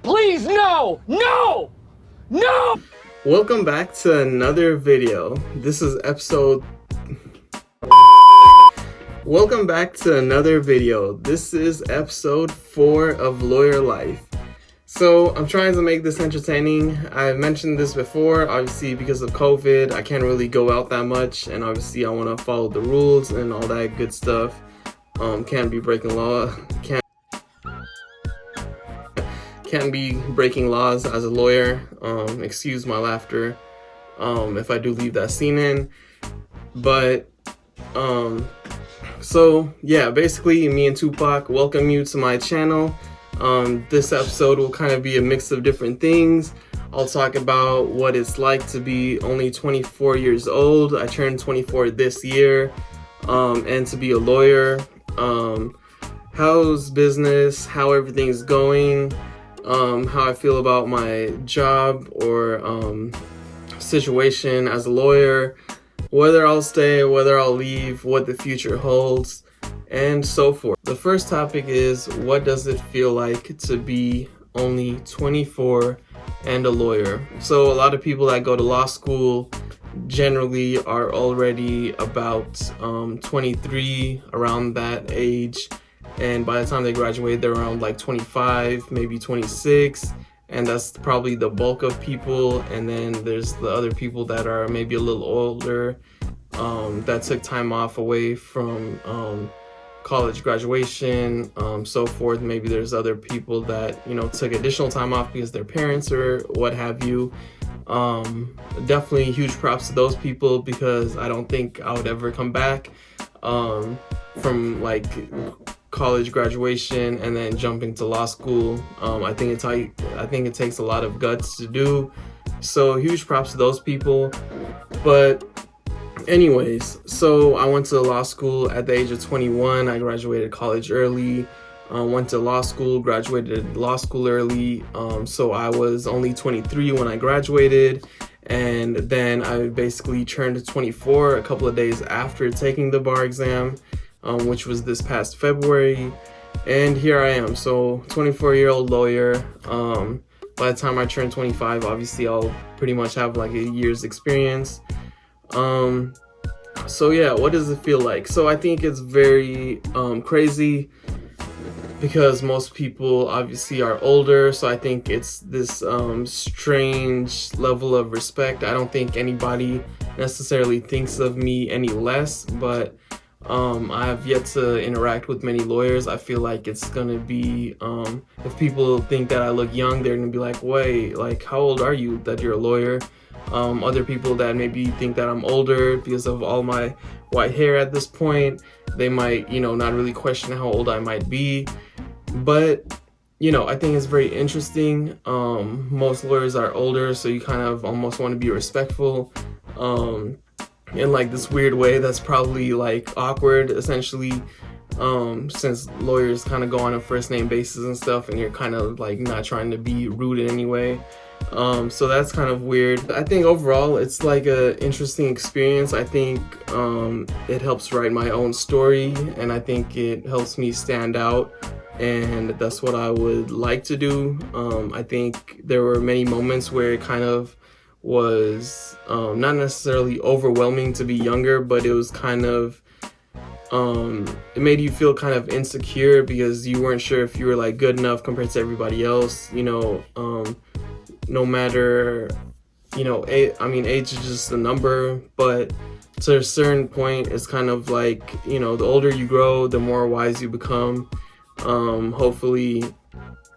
God, please, no! No! No! Welcome back to another video. Welcome back to another video. This is episode 4 of Lawyer Life. So I'm trying to make this entertaining. I've mentioned this before, obviously because of COVID, I can't really go out that much, and obviously I want to follow the rules and all that good stuff. Can't be breaking law, can't be breaking laws as a lawyer. Excuse my laughter if I do leave that scene in. But so yeah, basically me and Tupac welcome you to my channel. This episode will kind of be a mix of different things. I'll talk about what it's like to be only 24 years old. I turned 24 this year, and to be a lawyer. How's business, how everything's going, how I feel about my job or situation as a lawyer, whether I'll stay, whether I'll leave, what the future holds, and so forth. The first topic is, what does it feel like to be only 24 and a lawyer? So a lot of people that go to law school generally are already about 23, around that age, and by the time they graduate they're around like 25, maybe 26, and that's probably the bulk of people. And then there's the other people that are maybe a little older, that took time off away from college graduation, so forth. Maybe there's other people that, you know, took additional time off because their parents or what have you. Definitely huge props to those people, because I don't think I would ever come back from like college graduation and then jumping to law school. I think it takes a lot of guts to do, so huge props to those people. But anyways, so I went to law school at the age of 21. I graduated college early, went to law school, graduated law school early, so I was only 23 when I graduated, and then I basically turned 24 a couple of days after taking the bar exam, which was this past February, and here I am. So 24-year-old lawyer. By the time I turn 25, obviously I'll pretty much have like a year's experience. So yeah, what does it feel like? So I think it's very crazy, because most people obviously are older, so I think it's this strange level of respect. I don't think anybody necessarily thinks of me any less, but I have yet to interact with many lawyers. I feel like it's gonna be, if people think that I look young, they're gonna be like, wait, like how old are you that you're a lawyer? Other people that maybe think that I'm older because of all my white hair at this point, they might, you know, not really question how old I might be. But, you know, I think it's very interesting. Most lawyers are older, so you kind of almost want to be respectful in like this weird way that's probably like awkward, essentially, since lawyers kind of go on a first name basis and stuff, and you're kind of like not trying to be rude in any way. So that's kind of weird. I think overall it's like a interesting experience. I think it helps write my own story, and I think it helps me stand out, and that's what I would like to do. I think there were many moments where it kind of was not necessarily overwhelming to be younger, but it was kind of it made you feel kind of insecure because you weren't sure if you were like good enough compared to everybody else, you know. No matter, you know, age is just a number, but to a certain point, it's kind of like, you know, the older you grow, the more wise you become, hopefully.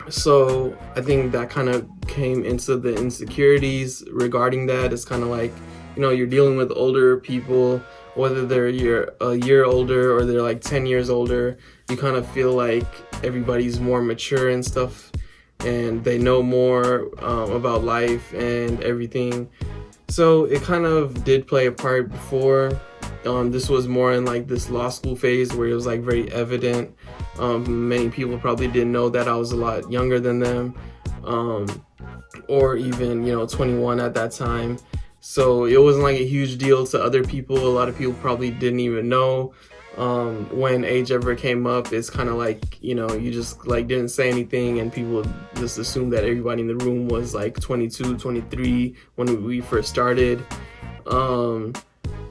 So I think that kind of came into the insecurities regarding that. It's kind of like, you know, you're dealing with older people, whether they're a year older or they're like 10 years older, you kind of feel like everybody's more mature and stuff, and they know more about life and everything. So it kind of did play a part before. This was more in like this law school phase where it was like very evident. Many people probably didn't know that I was a lot younger than them, or even, you know, 21 at that time. So it wasn't like a huge deal to other people. A lot of people probably didn't even know when age ever came up. It's kind of like, you know, you just like didn't say anything and people just assumed that everybody in the room was like 22, 23 when we first started.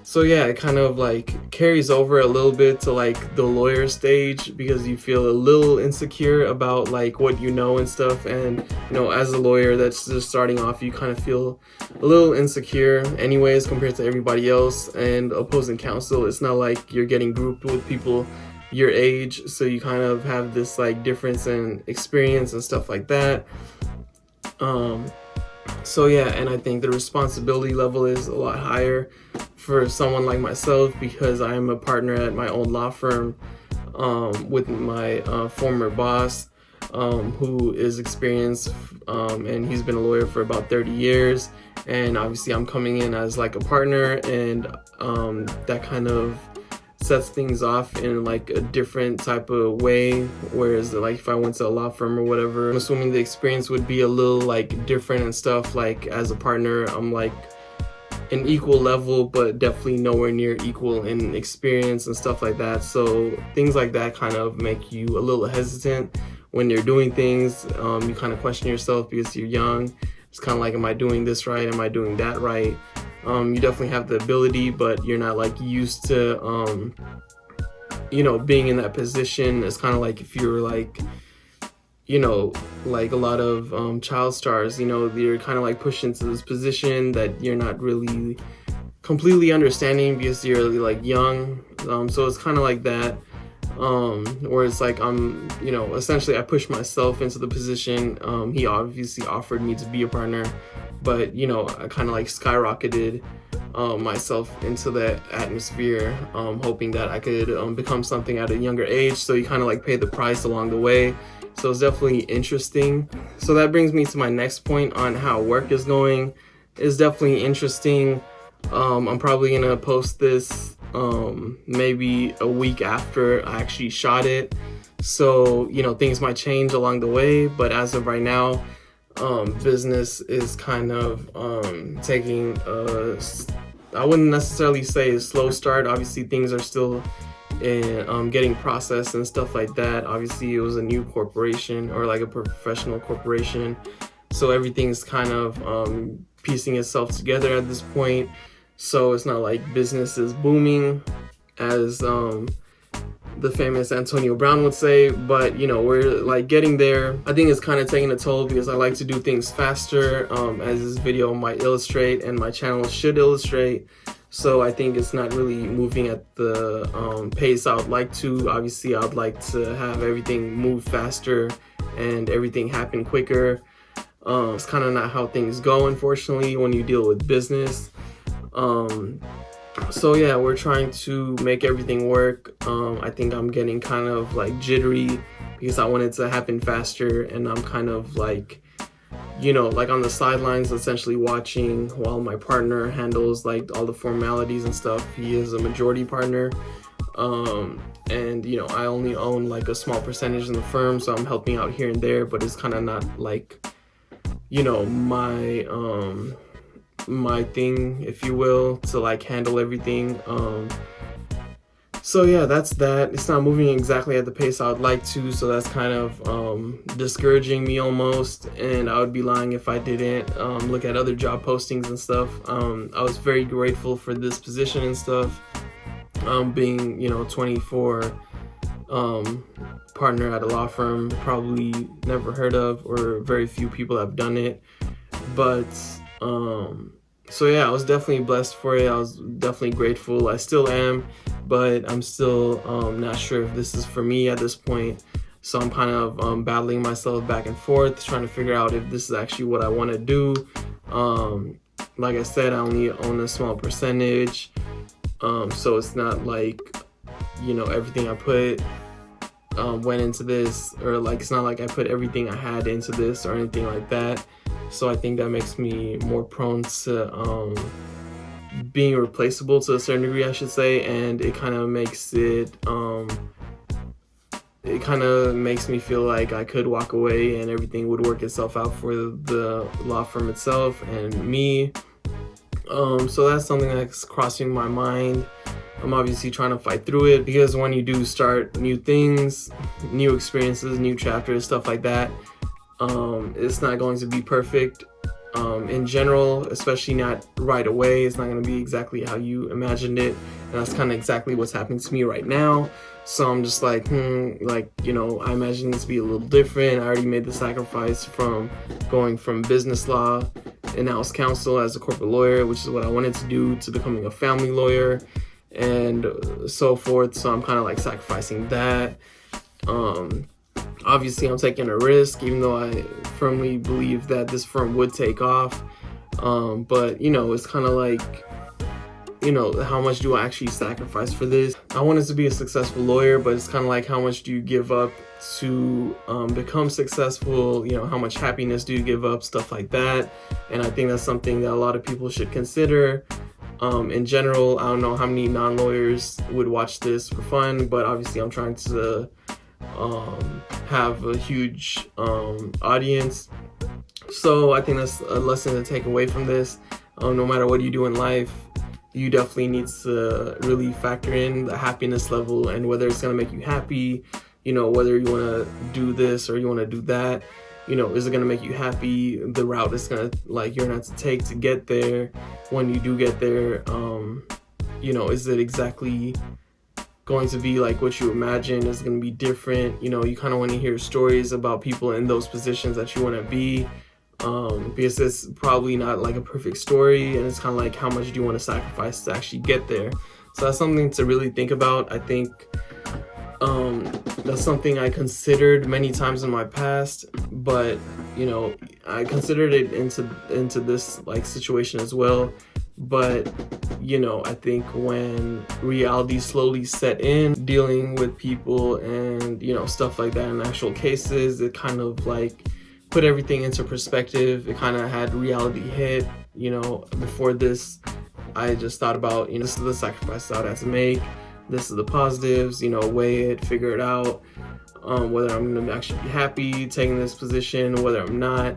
So yeah, it kind of like carries over a little bit to like the lawyer stage, because you feel a little insecure about like what you know and stuff. And you know, as a lawyer that's just starting off, you kind of feel a little insecure anyways compared to everybody else. And opposing counsel, it's not like you're getting grouped with people your age, so you kind of have this like difference in experience and stuff like that. So yeah, and I think the responsibility level is a lot higher for someone like myself, because I am a partner at my own law firm with my former boss, who is experienced, and he's been a lawyer for about 30 years. And obviously I'm coming in as like a partner, and that kind of sets things off in like a different type of way, whereas like if I went to a law firm or whatever, I'm assuming the experience would be a little like different and stuff. Like as a partner, I'm like an equal level, but definitely nowhere near equal in experience and stuff like that. So things like that kind of make you a little hesitant when you're doing things. You kind of question yourself because you're young. It's kind of like, am I doing this right? Am I doing that right? You definitely have the ability, but you're not like used to, you know, being in that position. It's kind of like if you're like, you know, like a lot of child stars, you know, you're kind of like pushed into this position that you're not really completely understanding because you're like young. So it's kind of like that, where it's like you know, essentially I pushed myself into the position. He obviously offered me to be a partner, but you know, I kind of like skyrocketed myself into that atmosphere, hoping that I could become something at a younger age. So you kind of like pay the price along the way. So it's definitely interesting. So that brings me to my next point on how work is going. It's definitely interesting. I'm probably gonna post this maybe a week after I actually shot it. So, you know, things might change along the way, but as of right now, business is kind of taking I wouldn't necessarily say a slow start. Obviously things are still in getting processed and stuff like that. Obviously it was a new corporation, or like a professional corporation, so everything's kind of piecing itself together at this point. So it's not like business is booming, as the famous Antonio Brown would say, but you know, we're like getting there. I think it's kind of taking a toll because I like to do things faster, as this video might illustrate and my channel should illustrate. So I think it's not really moving at the pace I would like to. Obviously I'd like to have everything move faster and everything happen quicker. It's kind of not how things go, unfortunately, when you deal with business. So yeah, we're trying to make everything work. I think I'm getting kind of like jittery because I want it to happen faster, and I'm kind of like, you know, like on the sidelines essentially watching while my partner handles like all the formalities and stuff. He is a majority partner, and you know, I only own like a small percentage in the firm, so I'm helping out here and there, but it's kind of not like, you know, my thing, if you will, to like handle everything. So yeah, that's that. It's not moving exactly at the pace I would like to, so that's kind of discouraging me almost, and I would be lying if I didn't look at other job postings and stuff. I was very grateful for this position and stuff, being, you know, 24, partner at a law firm, probably never heard of, or very few people have done it. But so yeah, I was definitely blessed for it. I was definitely grateful. I still am, but I'm still not sure if this is for me at this point. So I'm kind of battling myself back and forth, trying to figure out if this is actually what I want to do. Like I said, I only own a small percentage, so it's not like, you know, everything I put went into this, or like it's not like I put everything I had into this or anything like that. So I think that makes me more prone to being replaceable to a certain degree, I should say, and it kind of makes it makes me feel like I could walk away and everything would work itself out for the law firm itself and me. So that's something that's crossing my mind. I'm obviously trying to fight through it, because when you do start new things, new experiences, new chapters, stuff like that, it's not going to be perfect. In general, especially not right away, it's not going to be exactly how you imagined it, and that's kind of exactly what's happening to me right now. So I'm just like, like, you know, I imagine this to be a little different. I already made the sacrifice from going from business law, in-house counsel as a corporate lawyer, which is what I wanted to do, to becoming a family lawyer and so forth. So I'm kind of like sacrificing that. Obviously I'm taking a risk, even though I firmly believe that this firm would take off. But you know, it's kind of like, you know, how much do I actually sacrifice for this? I wanted to be a successful lawyer, but it's kind of like, how much do you give up to become successful? You know, how much happiness do you give up? Stuff like that. And I think that's something that a lot of people should consider. In general, I don't know how many non-lawyers would watch this for fun, but obviously I'm trying to have a huge audience. So I think that's a lesson to take away from this. No matter what you do in life, you definitely need to really factor in the happiness level and whether it's going to make you happy, you know, whether you want to do this or you want to do that. You know, is it going to make you happy? The route it's going to, like, you're going to have to take to get there. When you do get there, you know, is it exactly going to be like what you imagine? Is it going to be different? You know, you kind of want to hear stories about people in those positions that you want to be, because it's probably not like a perfect story, and it's kind of like, how much do you want to sacrifice to actually get there? So that's something to really think about. I think that's something I considered many times in my past, but you know, I considered it into this like situation as well. But you know, I think when reality slowly set in, dealing with people and, you know, stuff like that in actual cases, it kind of like put everything into perspective. It kind of had reality hit. You know, before this, I just thought about, you know, this is the sacrifice I would have to make. This is the positives, you know, weigh it, figure it out, whether I'm going to actually be happy taking this position, whether I'm not.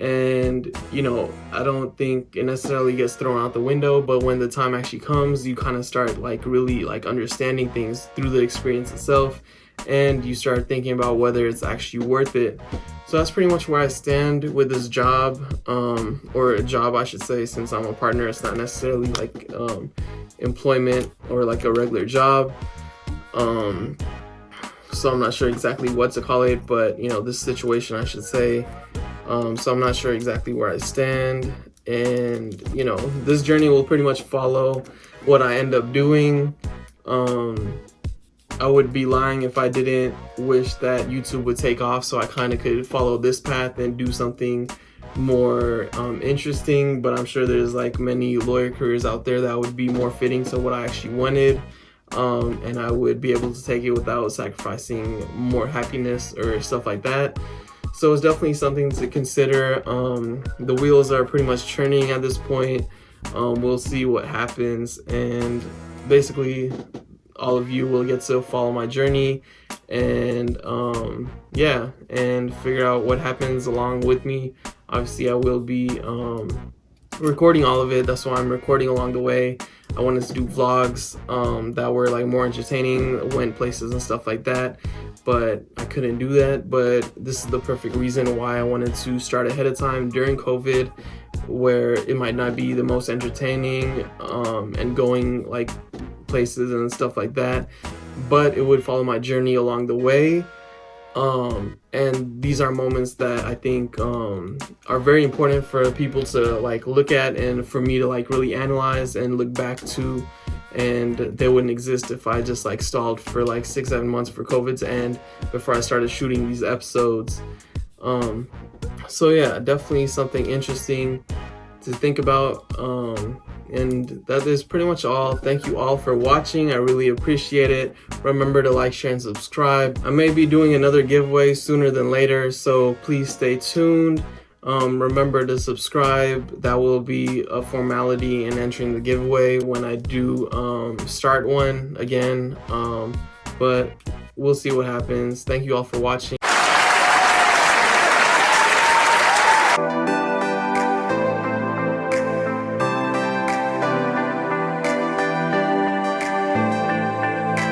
And, you know, I don't think it necessarily gets thrown out the window, but when the time actually comes, you kind of start like really like understanding things through the experience itself, and you start thinking about whether it's actually worth it. So that's pretty much where I stand with this job, or a job I should say, since I'm a partner. It's not necessarily like employment or like a regular job. So I'm not sure exactly what to call it, but you know, this situation I should say. So I'm not sure exactly where I stand, and you know, this journey will pretty much follow what I end up doing. I would be lying if I didn't wish that YouTube would take off, so I kind of could follow this path and do something more interesting. But I'm sure there's like many lawyer careers out there that would be more fitting to what I actually wanted, and I would be able to take it without sacrificing more happiness or stuff like that. So it's definitely something to consider. The wheels are pretty much turning at this point. We'll see what happens, and basically all of you will get to follow my journey and yeah, and figure out what happens along with me. Obviously I will be recording all of it. That's why I'm recording along the way. I wanted to do vlogs that were like more entertaining, went places and stuff like that, but I couldn't do that. But this is the perfect reason why I wanted to start ahead of time during COVID, where it might not be the most entertaining and going like places and stuff like that, but it would follow my journey along the way. And these are moments that I think are very important for people to like look at, and for me to like really analyze and look back to. And they wouldn't exist if I just like stalled for like 6-7 months for COVID to end before I started shooting these episodes. So yeah, definitely something interesting to think about. And that is pretty much all. Thank you all for watching. I really appreciate it. Remember to like, share, and subscribe. I may be doing another giveaway sooner than later, so please stay tuned. Remember to subscribe. That will be a formality in entering the giveaway when I do start one again. But we'll see what happens. Thank you all for watching.